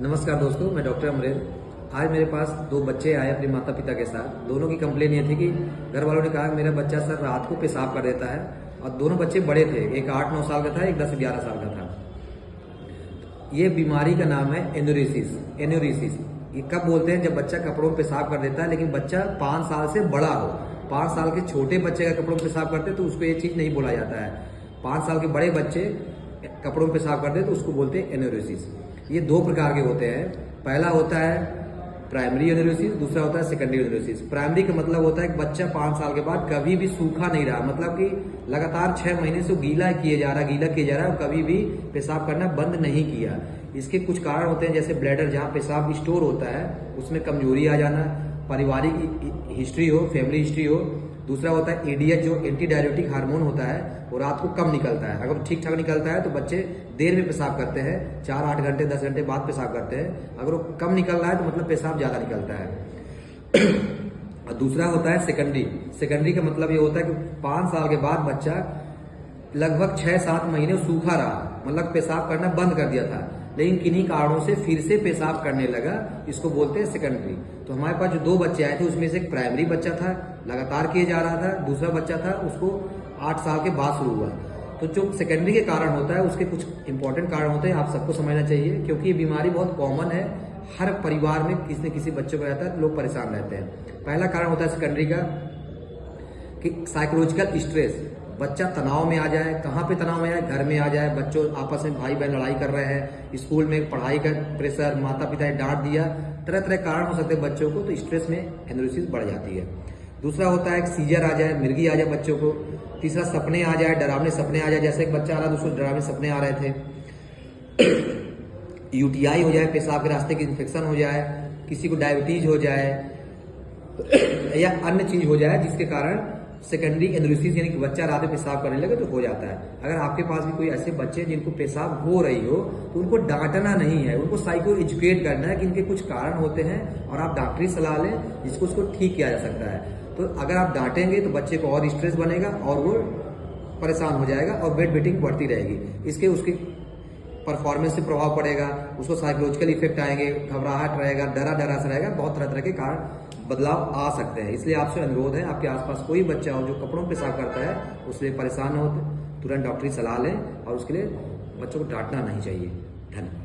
नमस्कार दोस्तों, मैं डॉक्टर अमरेंद्र। आज मेरे पास दो बच्चे आए अपने माता पिता के साथ। दोनों की कंप्लेन ये थी कि घर वालों ने कहा मेरा बच्चा सर रात को पेशाब कर देता है, और दोनों बच्चे बड़े थे, एक 8-9 साल का था, एक 10-11 साल का था। ये बीमारी का नाम है एन्यूरिसिस। ये कब बोलते हैं? जब बच्चा कपड़ों में पेशाब कर देता है, लेकिन बच्चा 5 साल से बड़ा हो। 5 साल के छोटे बच्चे का कपड़ों में पेशाब करते तो उसको ये चीज नहीं बोला जाता है। 5 साल के बड़े बच्चे कपड़ों में पेशाब करते तो उसको बोलते हैं एन्यूरिसिस। ये 2 प्रकार के होते हैं। पहला होता है प्राइमरी एन्यूरिसिस, दूसरा होता है सेकेंडरी एन्यूरिसिस। प्राइमरी का मतलब होता है कि बच्चा 5 साल के बाद कभी भी सूखा नहीं रहा, मतलब कि लगातार 6 महीने से गीला किए जा रहा है और कभी भी पेशाब करना बंद नहीं किया। इसके कुछ कारण होते हैं, जैसे ब्लैडर, जहाँ पेशाब स्टोर होता है उसमें कमजोरी आ जाना, पारिवारिक हिस्ट्री हो, फैमिली हिस्ट्री हो। दूसरा होता है एडीएच, जो एंटी डायरेटिक हार्मोन होता है, वो रात को कम निकलता है। अगर ठीक ठाक निकलता है तो बच्चे देर में पेशाब करते हैं, 4-8 घंटे 10 घंटे बाद पेशाब करते हैं। अगर वो कम निकल रहा है तो मतलब पेशाब ज्यादा निकलता है। और दूसरा होता है सेकेंडरी का मतलब ये होता है कि 5 साल के बाद बच्चा लगभग 6-7 महीने सूखा रहा, मतलब पेशाब करना बंद कर दिया था, लेकिन किन्हीं कारणों से फिर से पेशाब करने लगा। इसको बोलते हैं सेकेंडरी। तो हमारे पास जो 2 बच्चे आए थे उसमें से एक प्राइमरी बच्चा था, लगातार किए जा रहा था। दूसरा बच्चा था, उसको 8 साल के बाद शुरू हुआ। तो जो सेकेंडरी के कारण होता है उसके कुछ इंपॉर्टेंट कारण होते हैं, आप सबको समझना चाहिए, क्योंकि ये बीमारी बहुत कॉमन है। हर परिवार में किसी न किसी बच्चे को रहता है, लोग परेशान रहते हैं। पहला कारण होता है सेकेंडरी का कि साइकोलॉजिकल स्ट्रेस। बच्चा तनाव में आ जाए। कहाँ पे तनाव में आए? घर में आ जाए। बच्चों आपस में भाई बहन लड़ाई कर रहे हैं, स्कूल में पढ़ाई का प्रेशर, माता पिता ने डांट दिया, तरह तरह के कारण हो सकते हैं बच्चों को, तो स्ट्रेस में एन्यूरिसिस बढ़ जाती है। दूसरा होता है सीजर आ जाए, मिर्गी आ जाए बच्चों को। तीसरा सपने आ जाए, डरावने सपने आ जाए, जैसे एक बच्चा आ रहा था उसको डरावने सपने आ रहे थे। यूटीआई हो जाए, पेशाब के रास्ते की इन्फेक्शन हो जाए, किसी को डायबिटीज हो जाए या अन्य चीज हो जाए जिसके कारण सेकेंडरी एन्यूरिसिस, यानी कि बच्चा रात में पेशाब करने लगे तो हो जाता है। अगर आपके पास भी कोई ऐसे बच्चे जिनको पेशाब हो रही हो तो उनको डांटना नहीं है, उनको साइको एजुकेट करना है कि इनके कुछ कारण होते हैं और आप डॉक्टरी सलाह लें जिसको उसको ठीक किया जा सकता है। तो अगर आप डांटेंगे तो बच्चे को और स्ट्रेस बनेगा और वो परेशान हो जाएगा और बेड वेटिंग बढ़ती रहेगी। इसके उसकी परफॉर्मेंस से प्रभाव पड़ेगा, उसको साइकोलॉजिकल इफेक्ट आएंगे, घबराहट रहेगा, डरा सा रहेगा, बहुत तरह तरह के कारण बदलाव आ सकते हैं। इसलिए आपसे अनुरोध है, आपके आसपास कोई बच्चा हो जो कपड़ों पे पेशाब करता है, उससे परेशान हो, तुरंत डॉक्टरी सलाह लें और उसके लिए बच्चों को डांटना नहीं चाहिए। धन्यवाद।